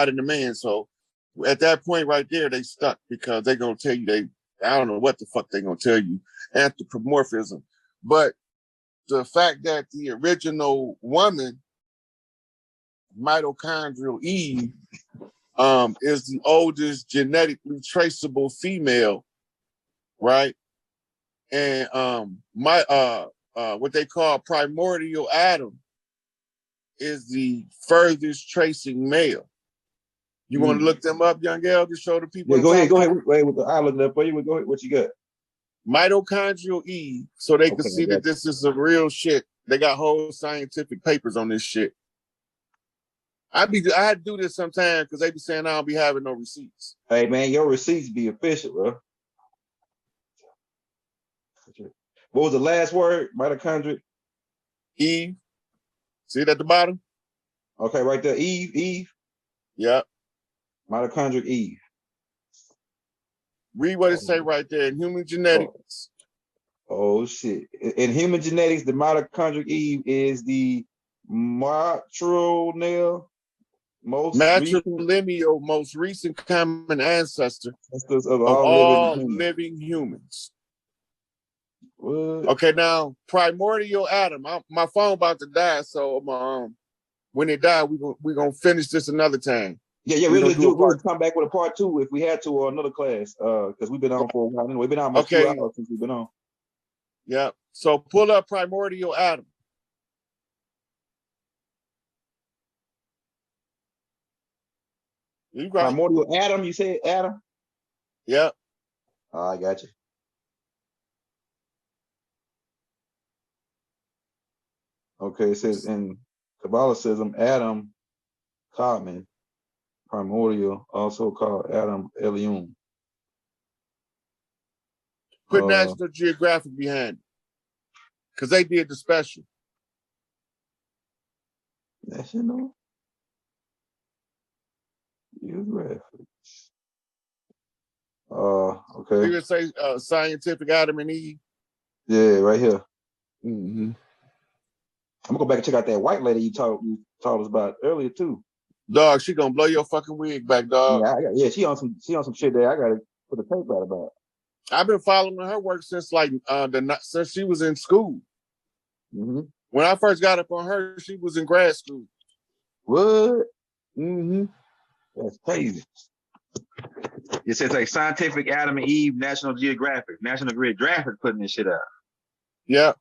God and the man. So at that point right there, they stuck because they're gonna tell you I don't know what the fuck they're gonna tell you, anthropomorphism. But the fact that the original woman, mitochondrial Eve, is the oldest genetically traceable female, right? And what they call primordial Adam is the furthest tracing male. You want to look them up, Young L, to show the people? Yeah, go ahead. Wait, I'll look it up for you. Go ahead. What you got? Mitochondrial Eve, so they can see that this is some real shit. They got whole scientific papers on this shit. I had to do this sometime because they be saying I don't be having no receipts. Hey man, your receipts be official, bro. What was the last word? Mitochondria? Eve. See it at the bottom? Okay, right there. Eve. Yep. Mitochondrial Eve. Read what it say right there in human genetics. Oh shit. In human genetics, the mitochondrial Eve is the matrilineal most recent common ancestor of all living humans. What? Okay, now primordial Adam. My phone about to die, so when it die, we're gonna finish this another time. Yeah, we'll come back with a part 2 if we had to, or another class, because we've been on for a while. We've been on almost 2 hours since we've been on. Yeah. So pull up primordial Adam. You right. Primordial Adam, you said Adam? Yep. Oh, I got you. Okay, it says in Catholicism, Adam Kadmon, primordial, also called Adam Elion. Put National Geographic behind it, because they did the special. National Geographic. Okay. You would say scientific Adam and Eve? Yeah, right here. Mm-hmm. I'm gonna go back and check out that white lady you taught us about earlier too. Dog, she gonna blow your fucking wig back, dog. Yeah, she on some shit there. I gotta put a tape out about. I've been following her work since since she was in school. Mm-hmm. When I first got up on her, she was in grad school. What? Mm-hmm. That's crazy. It says like Scientific Adam and Eve, National Geographic putting this shit out. Yeah.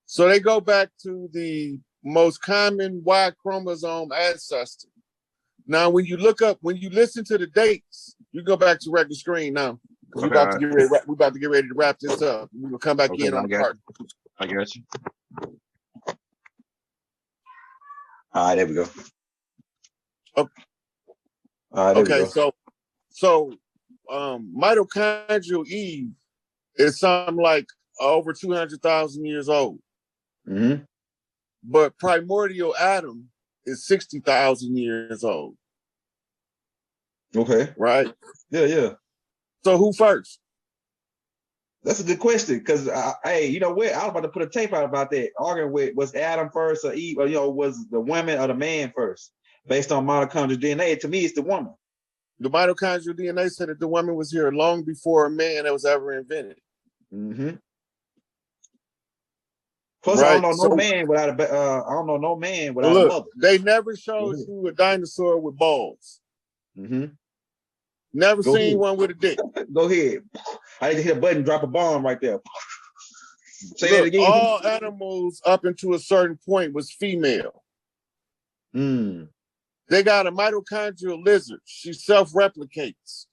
So they go back to the most common Y chromosome ancestor. Now, when you listen to the dates, you go back to record screen now. We're about to get ready to wrap this up. We're gonna come back in on the part. I got you. All right, there we go. Okay. All right, there we go. So mitochondrial Eve is something like over 200,000 years old. Mm-hmm. But primordial Adam is 60,000 years old. Okay. Right? Yeah. So who first? That's a good question, because hey, you know what? I was about to put a tape out about that, arguing with was Adam first or Eve, or was the woman or the man first, based on mitochondrial DNA. To me, it's the woman. The mitochondrial DNA said that the woman was here long before a man that was ever invented. Mm-hmm. Plus, right. I don't know no man without a mother. They never showed you a dinosaur with balls. Mm-hmm. Never seen one with a dick. Go ahead. I need to hit a button, drop a bomb right there. Say that again. All animals up until a certain point was female. They got a mitochondrial lizard. She self-replicates.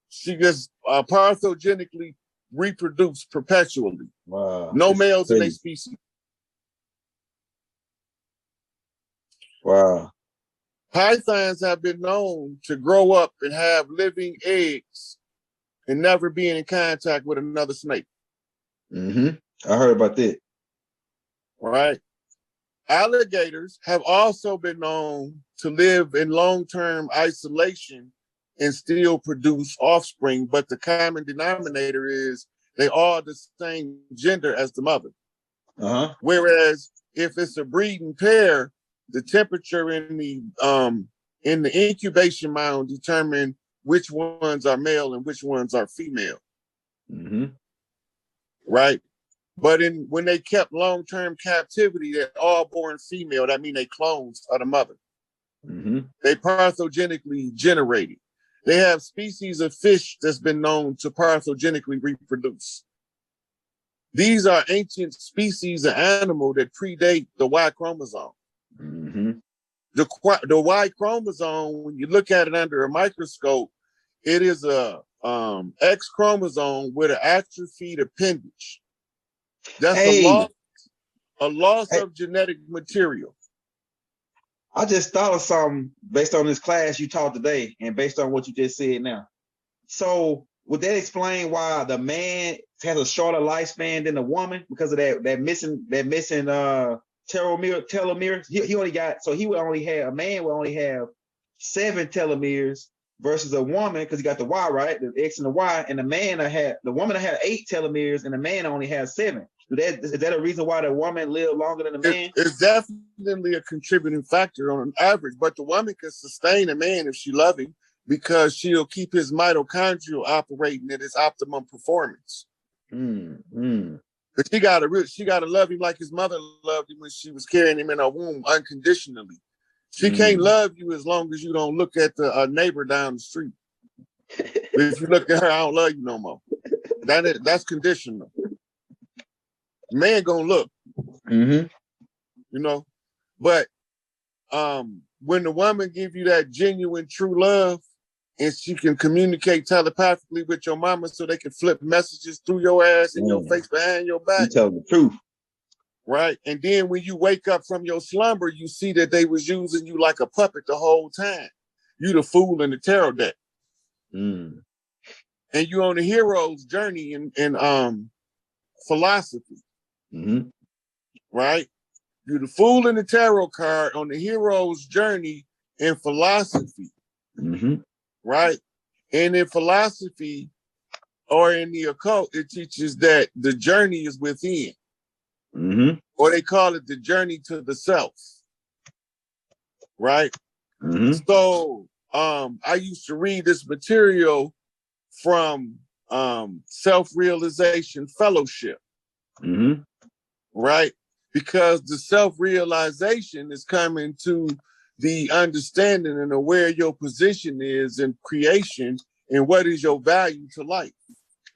She just parthogenically reproduce perpetually. Wow. No males in their species. Wow. Pythons have been known to grow up and have living eggs and never being in contact with another snake. Mm-hmm. I heard about that. Right. Alligators have also been known to live in long-term isolation and still produce offspring, but the common denominator is they are the same gender as the mother. Whereas if it's a breeding pair, the temperature in the in the incubation mound determine which ones are male and which ones are female. Mm-hmm. Right? But when they kept long-term captivity, they're all born female. That means they clones of the mother. Mm-hmm. They parthogenically generated. They have species of fish that's been known to parthogenically reproduce. These are ancient species of animal that predate the Y chromosome. Mm-hmm. The Y chromosome, when you look at it under a microscope, it is a X chromosome with an atrophied appendage. That's Hey, a loss hey, of genetic material. I just thought of something based on this class you taught today and based on what you just said now. So would that explain why the man has a shorter lifespan than the woman because of that missing telomeres? He only got, so he would only have, a man would only have 7 telomeres versus a woman, because he got the Y, right? The X and the Y, and the woman had 8 telomeres and the man only has 7. Is that a reason why the woman lived longer than the man? It's definitely a contributing factor on an average, but the woman can sustain a man if she loves him, because she'll keep his mitochondria operating at its optimum performance. But she gotta love him like his mother loved him when she was carrying him in her womb unconditionally. She can't love you as long as you don't look at the neighbor down the street. If you look at her, I don't love you no more. That's conditional. Man gonna look, Mm-hmm. you know. But when the woman give you that genuine, true love, and she can communicate telepathically with your mama, so they can flip messages through your ass in your face behind your back. You tell the truth, right? And then when you wake up from your slumber, you see that they was using you like a puppet the whole time. You the fool in the tarot deck, and you on the hero's journey in philosophy, right? You the fool in the tarot card on the hero's journey in philosophy, right? And in philosophy or in the occult, it teaches that the journey is within, or they call it the journey to the self, right? So I used to read this material from Self-Realization Fellowship, right? Because the self-realization is coming to the understanding and aware your position is in creation and what is your value to life.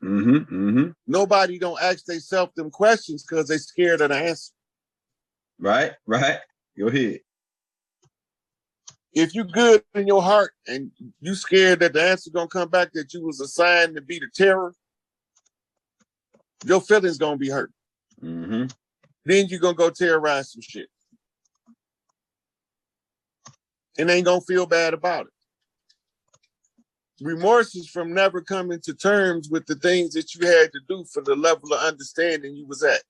Nobody don't ask themselves them questions because they scared of the answer. Right. Go ahead. If you good in your heart and you scared that the answer gonna come back that you was assigned to be the terror, your feelings gonna be hurt. Then you're gonna go terrorize some shit. And ain't gonna feel bad about it. Remorse is from never coming to terms with the things that you had to do for the level of understanding you was at.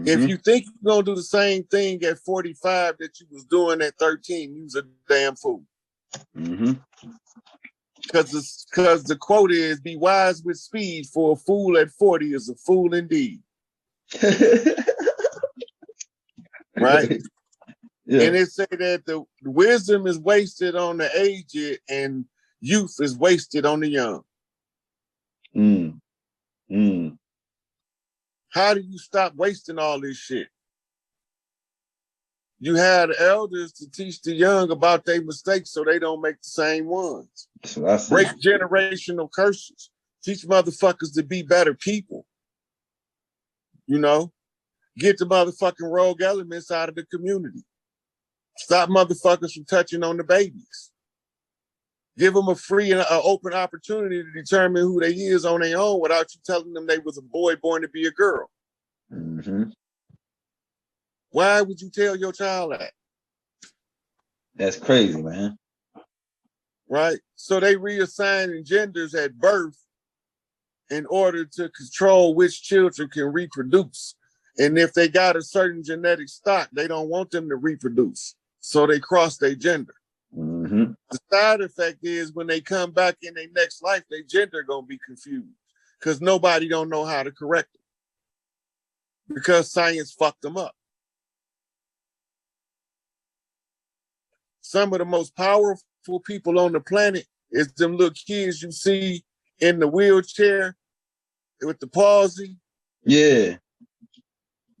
If you think you're gonna do the same thing at 45 that you was doing at 13, you's a damn fool. Because the quote is, be wise with speed, for a fool at 40 is a fool indeed. Right? Yeah. And it say that the wisdom is wasted on the aged and youth is wasted on the young. How do you stop wasting all this shit? You had elders to teach the young about their mistakes so they don't make the same ones. Break generational curses. Teach motherfuckers to be better people. You know? Get the motherfucking rogue elements out of the community. Stop motherfuckers from touching on the babies. Give them a free and open opportunity to determine who they is on their own without you telling them they was a boy born to be a girl. Why would you tell your child that? That's crazy, man. Right? So they reassigning genders at birth in order to control which children can reproduce. And if they got a certain genetic stock, they don't want them to reproduce. So they cross their gender. The side effect is when they come back in their next life, their gender gonna be confused because nobody don't know how to correct it because science fucked them up. some of the most powerful people on the planet is them little kids you see in the wheelchair with the palsy. Yeah.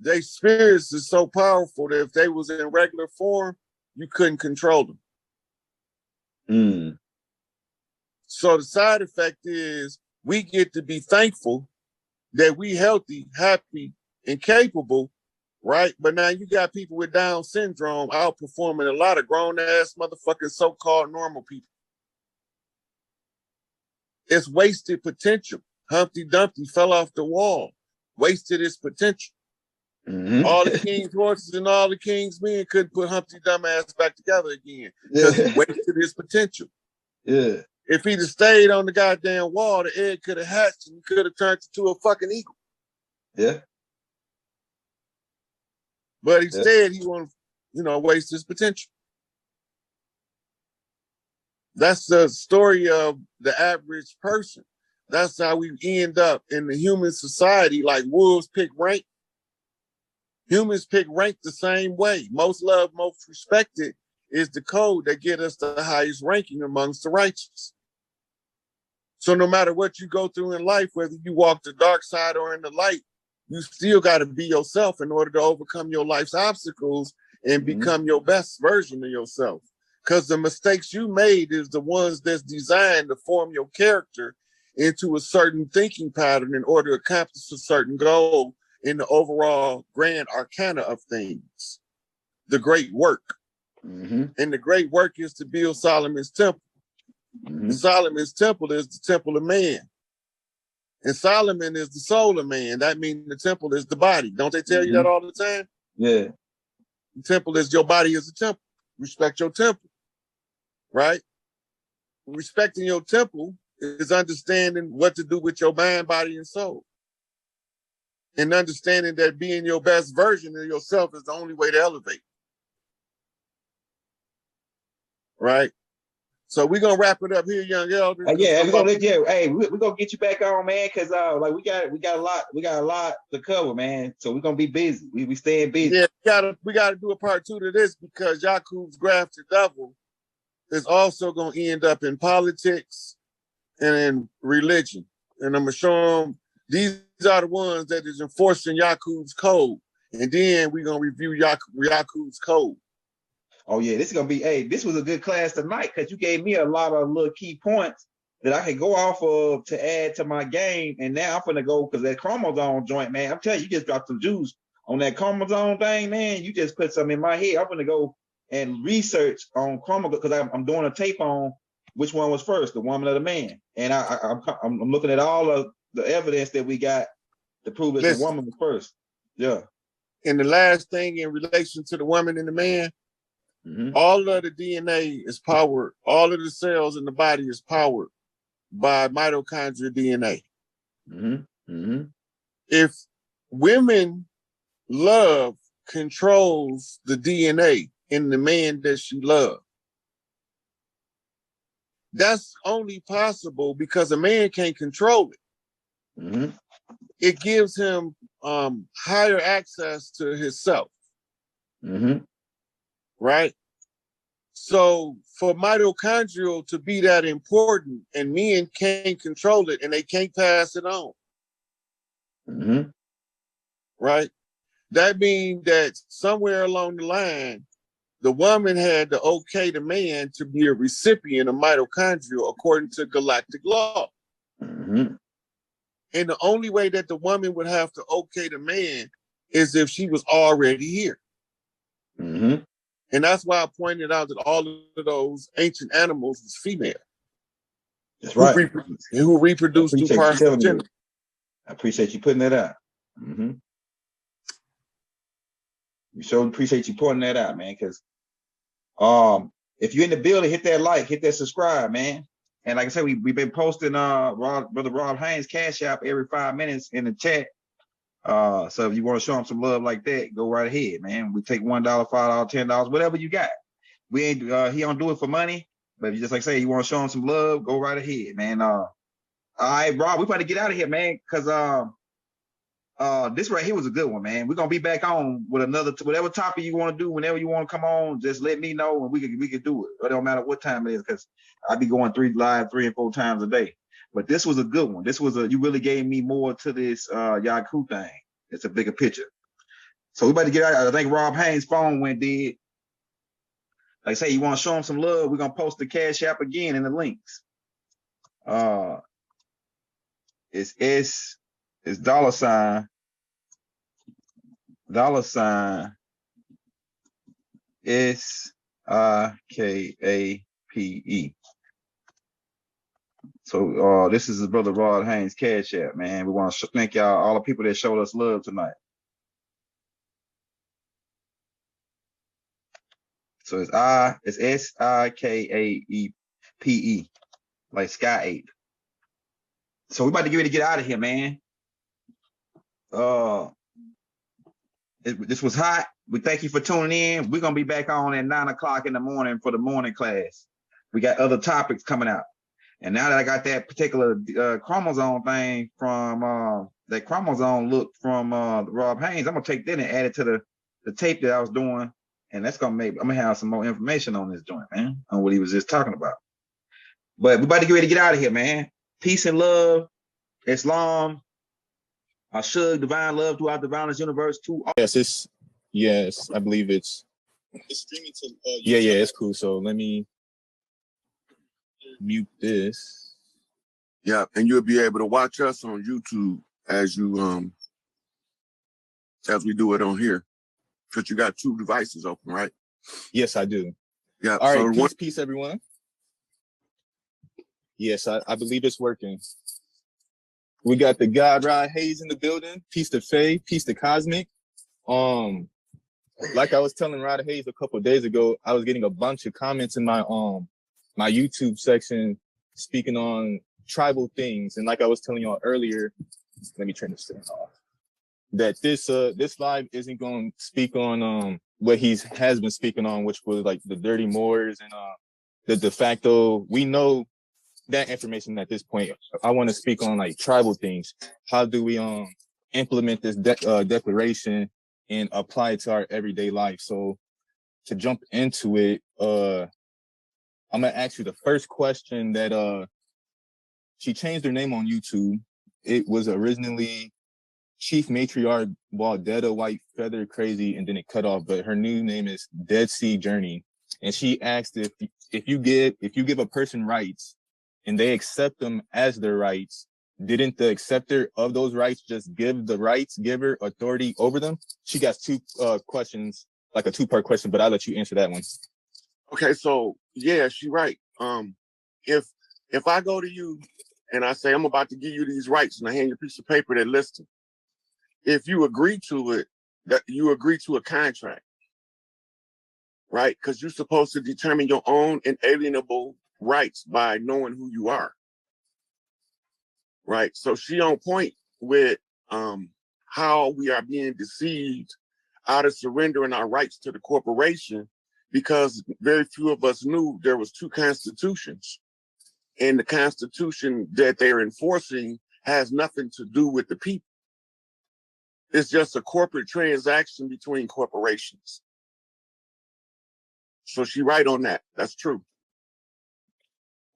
Their spirits is so powerful that if they was in regular form, you couldn't control them. Mm. So the side effect is we get to be thankful that we healthy, happy, and capable, right? But now you got people with Down syndrome outperforming a lot of grown-ass motherfucking so-called normal people. It's wasted potential. Humpty Dumpty fell off the wall, wasted his potential. Mm-hmm. All the king's horses and all the king's men couldn't put Humpty dumbass back together again because he wasted his potential. Yeah. If he'd have stayed on the goddamn wall, the egg could have hatched and he could have turned into a fucking eagle. Yeah. But instead, he wanted, waste his potential. That's the story of the average person. That's how we end up in the human society, like wolves pick rank. Humans pick rank the same way. Most loved, most respected is the code that get us the highest ranking amongst the righteous. So no matter what you go through in life, whether you walk the dark side or in the light, you still got to be yourself in order to overcome your life's obstacles and become your best version of yourself. Because the mistakes you made is the ones that's designed to form your character into a certain thinking pattern in order to accomplish a certain goal in the overall grand arcana of things. The great work. Mm-hmm. And the great work is to build Solomon's temple. Mm-hmm. And Solomon's temple is the temple of man. And Solomon is the soul of man. That means the temple is the body. Don't they tell you that all the time? Yeah. The temple is your body is a temple. Respect your temple. Right? Respecting your temple is understanding what to do with your mind, body, and soul. And understanding that being your best version of yourself is the only way to elevate. Right? So we're gonna wrap it up here, young elder. Yeah, we're gonna we're gonna get you back on, man, because like we got a lot to cover, man. So we're gonna be busy. We staying busy. Yeah, we gotta do a part 2 to this because Yakub's grafted devil is also gonna end up in politics and in religion. And I'm gonna show them these are the ones that is enforcing Yakub's code. And then we're gonna review Yakub's code. Oh yeah, this is gonna be. This was a good class tonight because you gave me a lot of little key points that I can go off of to add to my game. And now I'm gonna go because that chromosome joint, man. I'm telling you, you just dropped some juice on that chromosome thing, man. You just put something in my head. I'm gonna go and research on chromosome because I'm doing a tape on which one was first, the woman or the man. And I'm looking at all of the evidence that we got to prove that the woman was first. Yeah. And the last thing in relation to the woman and the man. Mm-hmm. All of the DNA is powered. All of the cells in the body is powered by mitochondrial DNA. Mm-hmm. Mm-hmm. If women love controls the DNA in the man that she loves, that's only possible because a man can't control it. Mm-hmm. It gives him higher access to himself. Mm-hmm. Right? So for mitochondrial to be that important and men can't control it and they can't pass it on. Mm-hmm. Right? That means that somewhere along the line, the woman had to okay the man to be a recipient of mitochondrial according to galactic law. Mm-hmm. And the only way that the woman would have to okay the man is if she was already here. Mm-hmm. And that's why I pointed out that all of those ancient animals was female. That's right. Who reproduced through partial gender. I appreciate you putting that out. Mm-hmm. We sure appreciate you pointing that out, man, because if you're in the building, hit that like, hit that subscribe, man. And like I said, we've been posting Brother Rob Haynes Cash App every 5 minutes in the chat. So if you want to show him some love like that, go right ahead, man. We take $1, $5, $10, whatever you got. We ain't he don't do it for money, but if you just like say you want to show him some love, go right ahead, man. All right, Rob, we about to get out of here, man, because This right here was a good one, man. We're gonna be back on with another whatever topic you want to do, whenever you want to come on, just let me know and we can do it. It don't matter what time it is, because I be going live 3 and 4 times a day. But this was a good one. This was you really gave me more to this Yaku thing. It's a bigger picture. So we about to get out. I think Rob Haynes' phone went dead. Like I say, you want to show him some love, we're gonna post the Cash App again in the links. It's $$ SIKAPE. So this is his brother Rod Haynes' Cash App, man. We want to thank y'all, all the people that showed us love tonight. So it's SIKAEPE, like SikApe. So we about to get ready to get out of here, man. This was hot. We thank you for tuning in. We're gonna be back on at 9 o'clock in the morning for the morning class. We got other topics coming out. And now that I got that particular chromosome thing from that chromosome look from Rob Haynes, I'm gonna take that and add it to the tape that I was doing, and that's gonna I'm gonna have some more information on this joint, man, on what he was just talking about. But we're about to get ready to get out of here, man. Peace and love, Islam, Ashug, divine love throughout the violence universe. Yes, I believe it's streaming to. Yeah, it's cool. So let me mute this. Yeah, and you'll be able to watch us on YouTube as you as we do it on here, because you got 2 devices open, right? Yes, I do. Yeah. All right. Peace, everyone. Yes, I believe it's working. We got the God Rod Hayes in the building. Peace to Faye. Peace to Cosmic. Like I was telling Rod Hayes a couple of days ago, I was getting a bunch of comments in my my YouTube section speaking on tribal things, and like I was telling y'all earlier, let me turn this thing off. That this live isn't going to speak on what he has been speaking on, which was like the dirty Moors and the de facto. We know that information at this point. I want to speak on like tribal things. How do we implement this declaration and apply it to our everyday life? So to jump into it, I'm gonna ask you the first question. That she changed her name on YouTube. It was originally Chief Matriarch Waldetta White Feather Crazy, and then it cut off. But her new name is Dead Sea Journey, and she asked if you give a person rights and they accept them as their rights, didn't the acceptor of those rights just give the rights giver authority over them? She got 2 questions, like a 2-part question, but I'll let you answer that one. Okay, so yeah, she's right. If I go to you and I say I'm about to give you these rights, and I hand you a piece of paper that lists them, if you agree to it, that you agree to a contract, right? Because you're supposed to determine your own inalienable rights by knowing who you are, right? So she on point with how we are being deceived out of surrendering our rights to the corporation, because very few of us knew there was 2 constitutions, and the constitution that they're enforcing has nothing to do with the people. It's just a corporate transaction between corporations. So she right on that. That's true.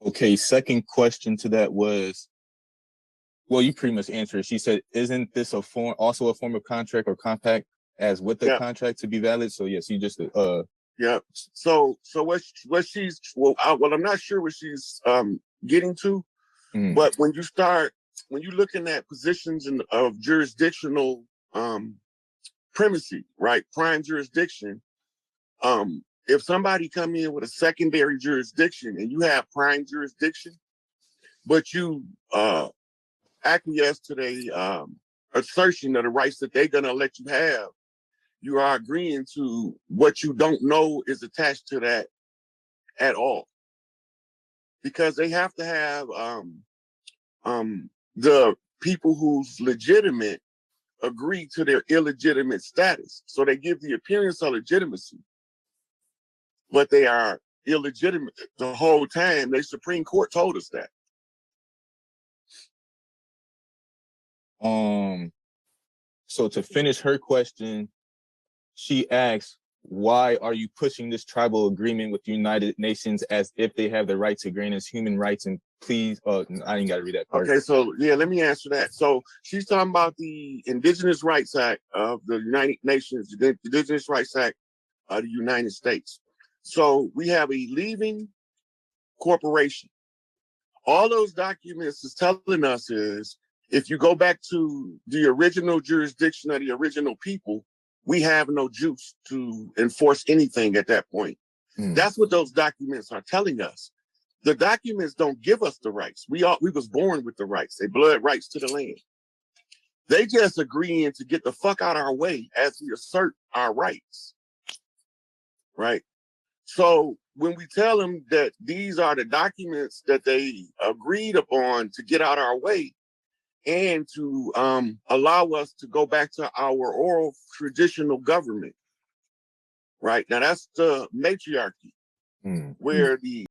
Okay, second question to that was, well, you pretty much answered it. She said, isn't this also a form of contract or compact as with the contract to be valid? So yes, you just yeah. So what she's I'm not sure what she's getting to, but when you're looking at positions of jurisdictional primacy, right? Prime jurisdiction. If somebody come in with a secondary jurisdiction and you have prime jurisdiction, but you acquiesce to the assertion of the rights that they're gonna let you have, you are agreeing to what you don't know is attached to that at all. Because they have to have the people who's legitimate agree to their illegitimate status. So they give the appearance of legitimacy, but they are illegitimate the whole time. The Supreme Court told us that. So to finish her question, she asks, why are you pushing this tribal agreement with the United Nations as if they have the right to grant us human rights? And please, I ain't got to read that part. Okay, so yeah, let me answer that. So she's talking about the Indigenous Rights Act of the United Nations, the Indigenous Rights Act of the United States. So we have a leaving corporation. All those documents is telling us is, if you go back to the original jurisdiction of the original people, we have no juice to enforce anything at that point. That's what those documents are telling us. The documents don't give us the rights. We was born with the rights. They blood rights to the land. They just agreeing to get the fuck out of our way as we assert our rights. Right? So when we tell them that these are the documents that they agreed upon to get out our way, and to allow us to go back to our oral traditional government. Right? Now that's the matriarchy, where the